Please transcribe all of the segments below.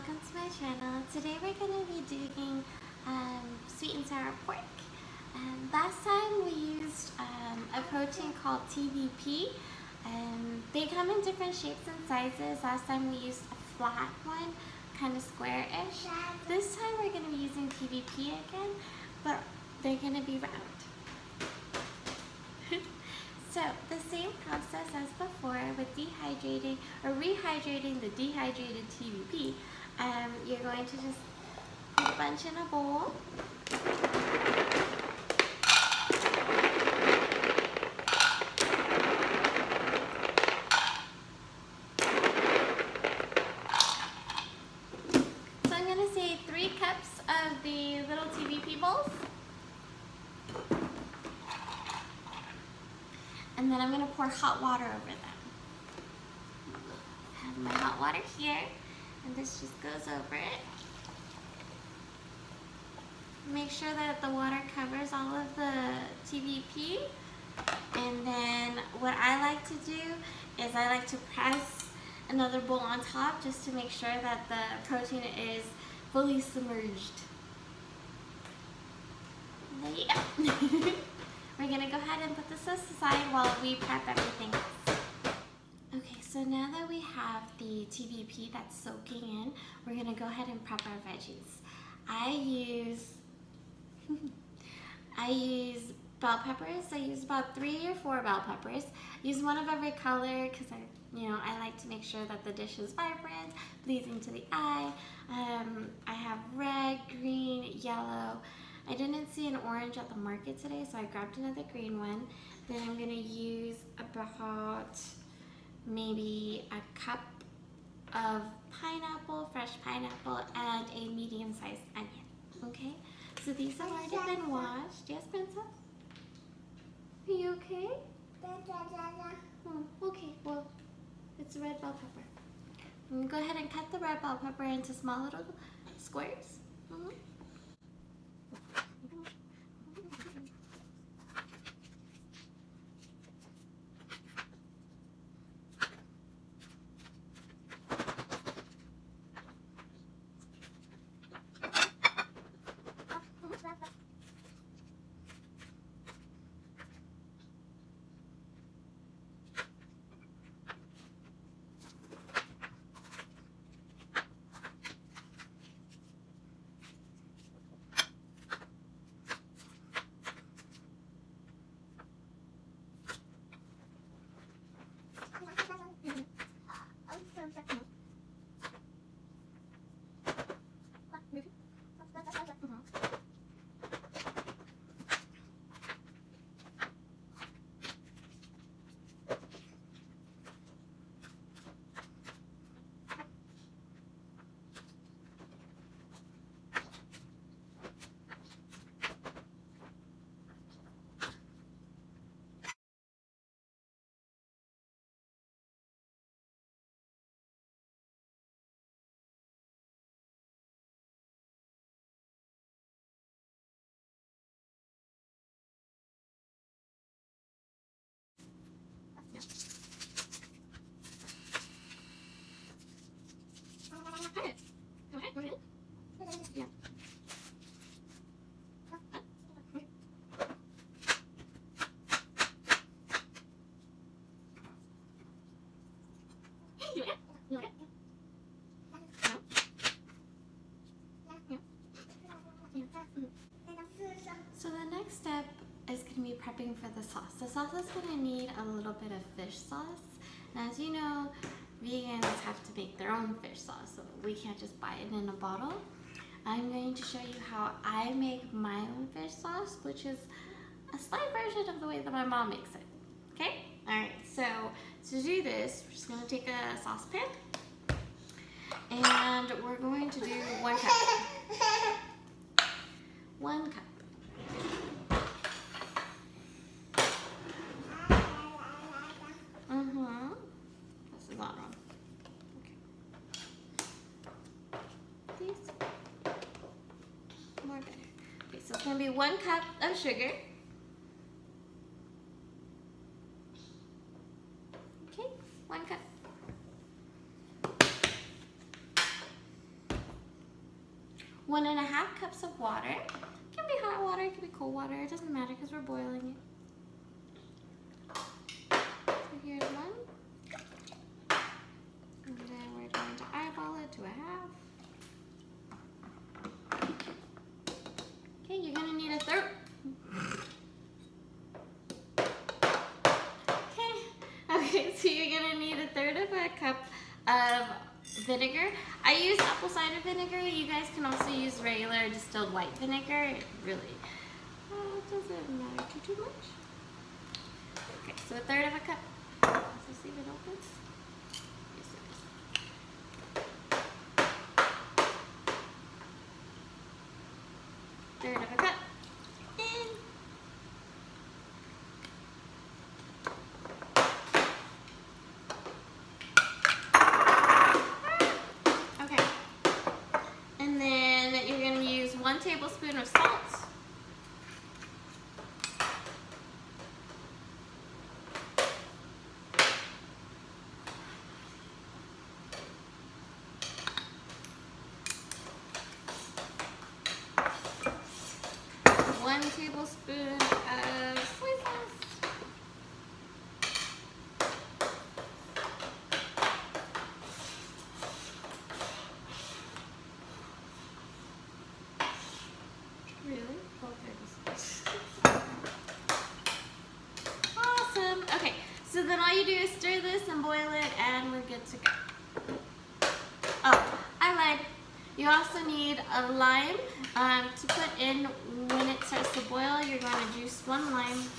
welcome to my channel. Today we're going to be doing sweet and sour pork. Last time we used a protein called TVP. They come in different shapes and sizes. Last time we used a flat one, kind of square-ish. This time we're going to be using TVP again, but they're going to be round. So the same process as before with dehydrating or rehydrating the dehydrated TVP. You're going to just put a bunch in a bowl. So I'm going to say 3 cups of the little TVP bowls. And then I'm going to pour hot water over them. I have my hot water here, and this just goes over it. Make sure that the water covers all of the TVP. And then what I like to do is I like to press another bowl on top just to make sure that the protein is fully submerged. And there you go. We're going to go ahead and put this aside while we prep everything else. Okay, so now that we have the TVP that's soaking in, we're going to go ahead and prep our veggies. I use bell peppers. I use about 3 or 4 bell peppers. Use one of every color because I like to make sure that the dish is vibrant, pleasing to the eye. I have red, green, yellow. I didn't see an orange at the market today, so I grabbed another green one. Then I'm going to use about maybe a cup of pineapple, fresh pineapple, and a medium-sized onion. Okay? So these have already been washed. Yes, Princess? Are you okay? Oh, okay, well, it's a red bell pepper. I'm going to go ahead and cut the red bell pepper into small little squares. Yeah. So the next step is going to be prepping for the sauce. The sauce is going to need a little bit of fish sauce. And as you know, vegans have to make their own fish sauce, so we can't just buy it in a bottle. I'm going to show you how I make my own fish sauce, which is a slight version of the way that my mom makes it. Okay? Alright, so to do this, we're just going to take a saucepan and we're going to do 1 cup. 1 cup. This is not wrong. Okay. Please. More better. Okay, so it's going to be 1 cup of sugar. Okay, 1 cup. 1.5 cups of water. It can be hot water, it can be cold water, it doesn't matter because we're boiling it. So here's one. And then we're going to eyeball it to 1/2. Okay, you're gonna need a third. Okay, so you're gonna need 1/3 of a cup of vinegar. I use apple cider vinegar. You guys can also use regular distilled white vinegar. It really doesn't matter too much. Okay, so 1/3 of a cup. Let's leave it open. Yes, it is. 1/3 of a cup. Okay. And then you're going to use 1 tablespoon of salt. One tablespoon of soy sauce. Really? Awesome. Okay, so then all you do is stir this and boil it, and we're good to go. Oh, I lied. You also need a lime to put in when it starts to boil. You're going to juice 1 lime.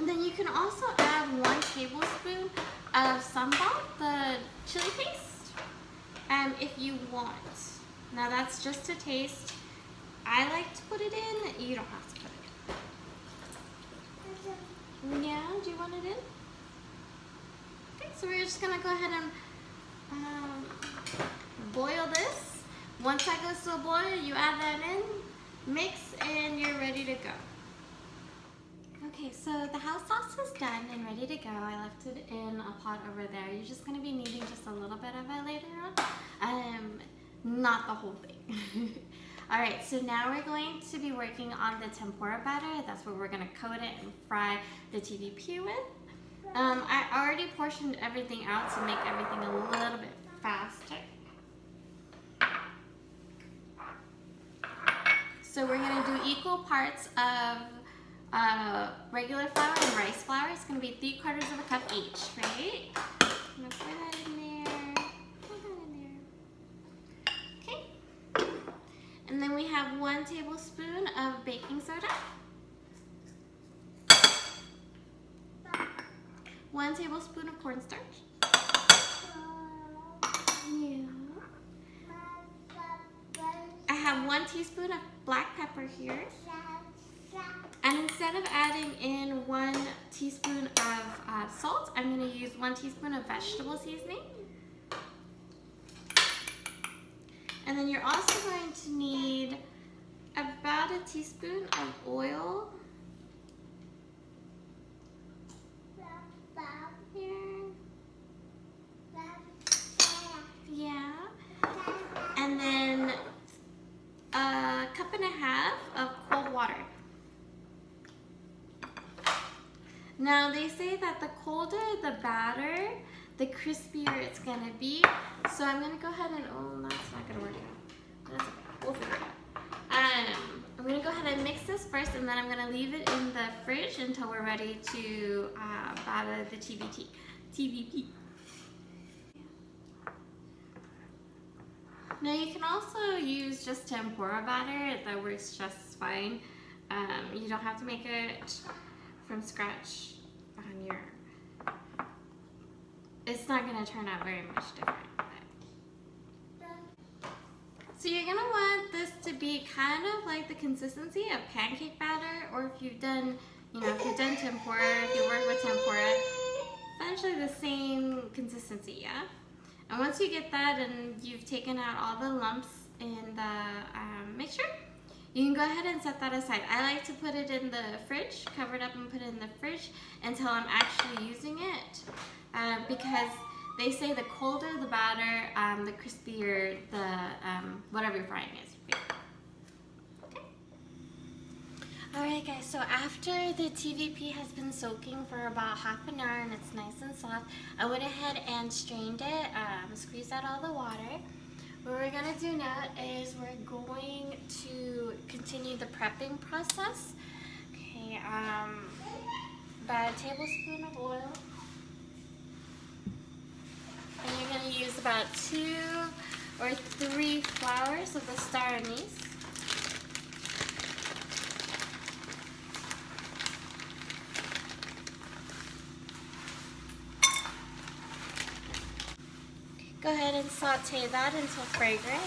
Then you can also add 1 tablespoon of sambal, the chili paste, if you want. Now that's just to taste. I like to put it in. You don't have to put it in. Yeah, do you want it in? Okay, so we're just gonna go ahead and boil this. Once that goes to a boil, you add that in, mix, and you're ready to go. Okay, so the house sauce is done and ready to go. I left it in a pot over there. You're just going to be needing just a little bit of it later on, not the whole thing. All right, so now we're going to be working on the tempura batter. That's what we're going to coat it and fry the TVP with. I already portioned everything out to make everything a little bit faster. So we're going to do equal parts of regular flour and rice flour. It's going to be 3/4 of a cup each, right? I'm going to pour that in there. Pour that in there. Okay. And then we have 1 tablespoon of baking soda. 1 tablespoon of cornstarch. Yeah. I have 1 teaspoon of black pepper here. And instead of adding in 1 teaspoon of salt, I'm going to use 1 teaspoon of vegetable seasoning. And then you're also going to need about 1 teaspoon of oil. Here. Yeah. And then 1.5 cups of cold water. Now they say that the colder the batter, the crispier it's gonna be. So I'm gonna go ahead and, oh, that's not gonna work out. That's okay, we'll figure it out. I'm gonna go ahead and mix this first, and then I'm gonna leave it in the fridge until we're ready to batter the TVP. Now you can also use just tempura batter. That works just fine. You don't have to make it from scratch on your. it's not gonna turn out very much different. So you're gonna want this to be kind of like the consistency of pancake batter, or if you've done, if you've done tempura, if you work with tempura, essentially the same consistency, yeah? And once you get that and you've taken out all the lumps in the mixture, you can go ahead and set that aside. I like to put it in the fridge, cover it up and put it in the fridge until I'm actually using it, because they say the colder the batter, the crispier the whatever you're frying is. Okay. Alright guys, so after the TVP has been soaking for about half an hour and it's nice and soft, I went ahead and strained it, squeezed out all the water. What we're going to do now is we're going to continue the prepping process. Okay, about a tablespoon of oil. And you're going to use about 2 or 3 flowers of the star anise. Go ahead and saute that until fragrant.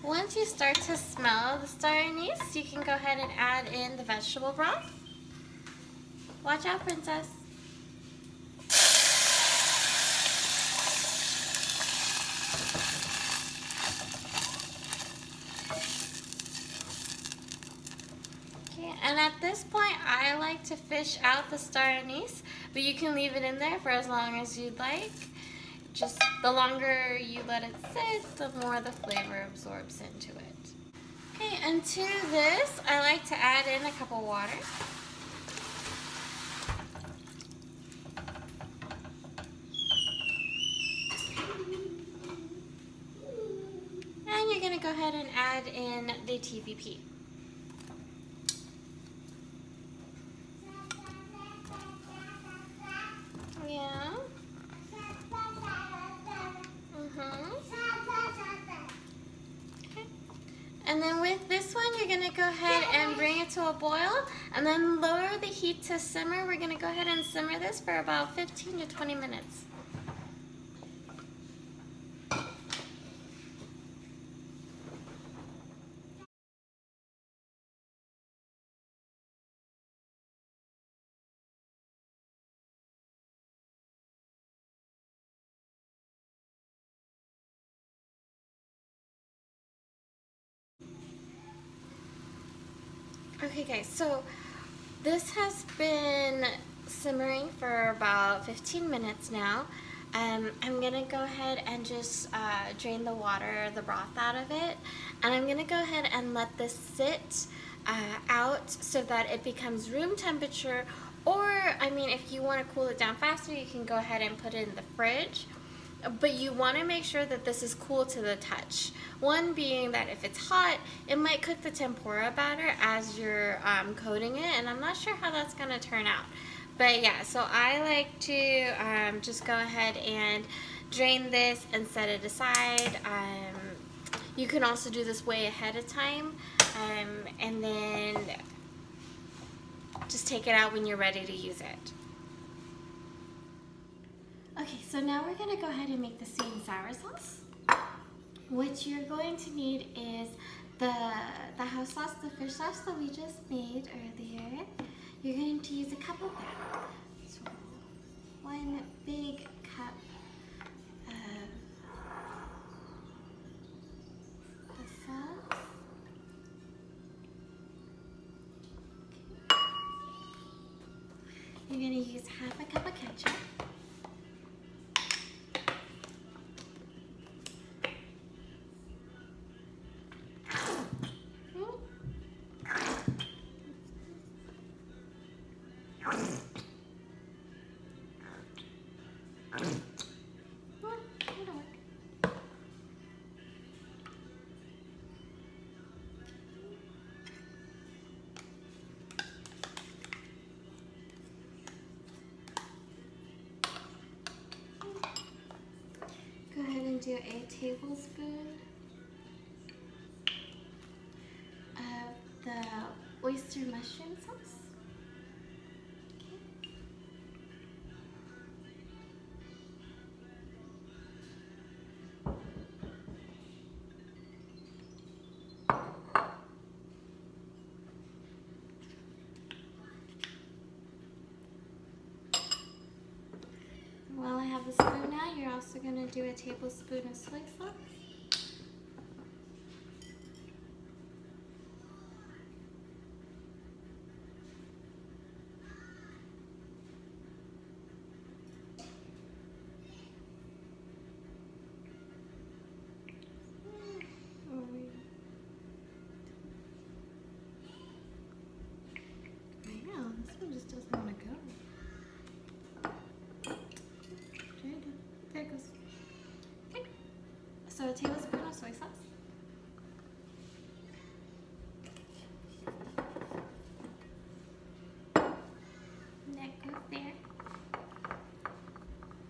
Once you start to smell the star anise, you can go ahead and add in the vegetable broth. Watch out, princess. Okay, and at this point, I like to fish out the star anise, but you can leave it in there for as long as you'd like. Just the longer you let it sit, the more the flavor absorbs into it. Okay, and to this, I like to add in a cup of water. And you're going to go ahead and add in the TVP. Yeah. Okay. And then with this one, you're going to go ahead and bring it to a boil and then lower the heat to simmer. We're going to go ahead and simmer this for about 15 to 20 minutes. Okay guys, so this has been simmering for about 15 minutes now. I'm gonna go ahead and just drain the water, the broth out of it, and I'm gonna go ahead and let this sit out so that it becomes room temperature, or I mean if you want to cool it down faster, you can go ahead and put it in the fridge. But you want to make sure that this is cool to the touch. One being that if it's hot, it might cook the tempura batter as you're coating it, and I'm not sure how that's going to turn out. But yeah, so I like to just go ahead and drain this and set it aside. You can also do this way ahead of time, and then just take it out when you're ready to use it. Okay, so now we're going to go ahead and make the sweet and sour sauce. What you're going to need is the house sauce, the fish sauce that we just made earlier. You're going to use a cup of that. So 1 big cup of the sauce. Okay. You're going to use half a cup of ketchup. Go ahead and do a tablespoon of the, well, oyster mushroom sauce. While I have the spoon out, you're also going to do a tablespoon of soy sauce. Wow, this one just doesn't want to go. There it goes. Okay. So a tablespoon of soy sauce. That goes there.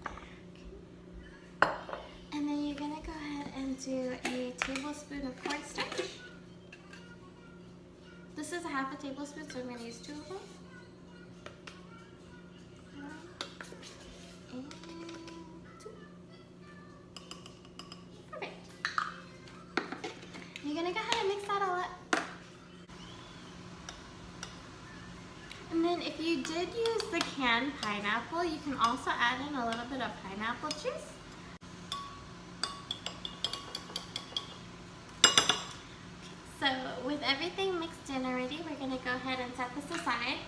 Okay. And then you're gonna go ahead and do a tablespoon of cornstarch. This is a half a tablespoon, so I'm gonna use 2 of them. You're gonna go ahead and mix that all up. And then if you did use the canned pineapple, you can also add in a little bit of pineapple juice. So with everything mixed in already, we're gonna go ahead and set this aside.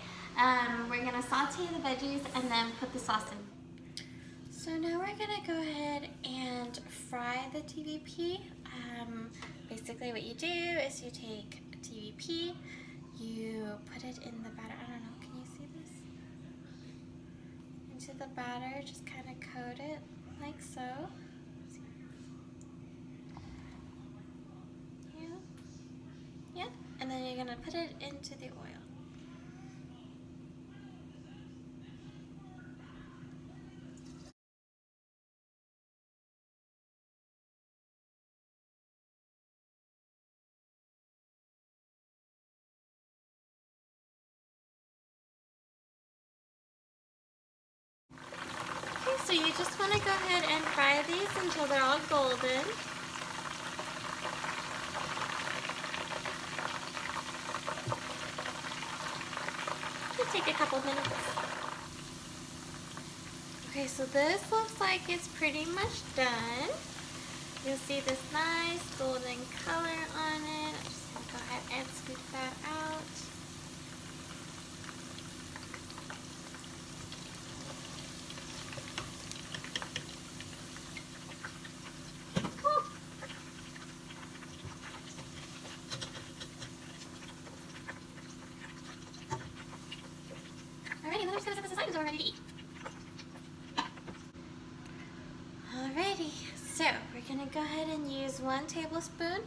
We're gonna saute the veggies and then put the sauce in. So now we're gonna go ahead and fry the TVP. Basically what you do is you take TVP, you put it in the batter. I don't know, can you see this? Into the batter, just kind of coat it like so. Yeah. Yeah. And then you're gonna put it into the oil. So you just want to go ahead and fry these until they're all golden. It'll take a couple minutes. Okay, so this looks like it's pretty much done. You'll see this nice golden color on it. I'm just going to go ahead and scoop that out. We're ready to eat. Alrighty, so we're gonna go ahead and use 1 tablespoon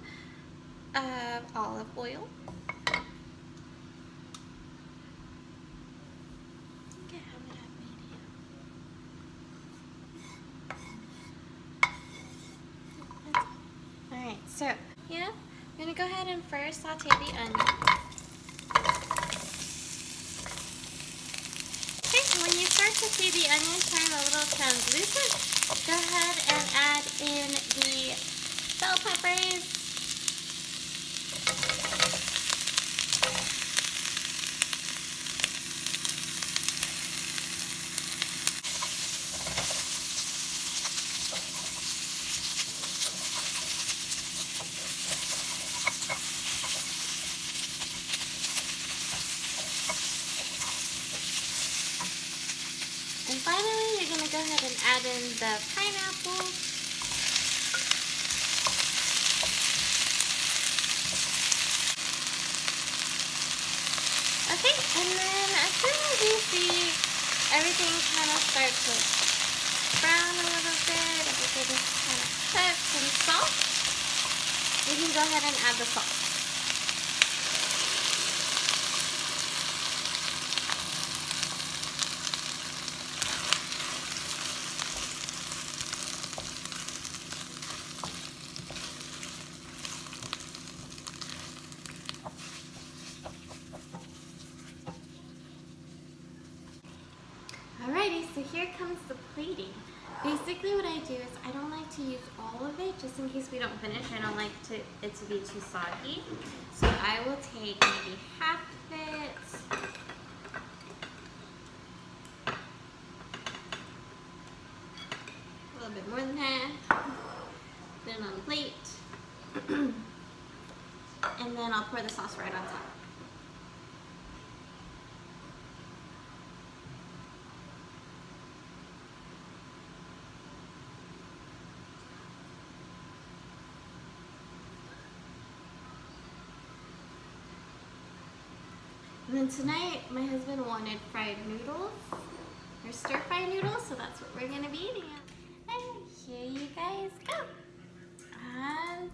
of olive oil. Alright, so yeah, I'm gonna go ahead and first saute the onion. When you start to see the onion turn a little translucent, go ahead and add in the bell peppers. And finally, you're going to go ahead and add in the pineapple. Okay, and then as soon as you see everything kind of start to brown a little bit, everything is kind of cooked and soft, you can go ahead and add the sauce. basically what I do is I don't like to use all of it just in case we don't finish. I don't like it to be too soggy. So I will take maybe half of it. A little bit more than that. Put it on the plate. And then I'll pour the sauce right on top. And then tonight, my husband wanted fried noodles, or stir-fried noodles, so that's what we're gonna be eating. And here you guys go.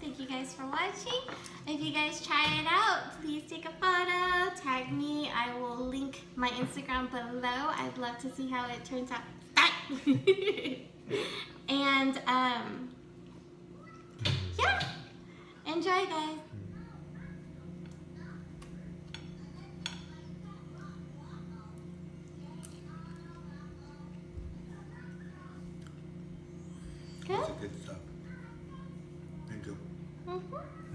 Thank you guys for watching. If you guys try it out, please take a photo, tag me. I will link my Instagram below. I'd love to see how it turns out. And yeah, enjoy, guys. Good. That's a good stuff. Thank you. Mm-hmm.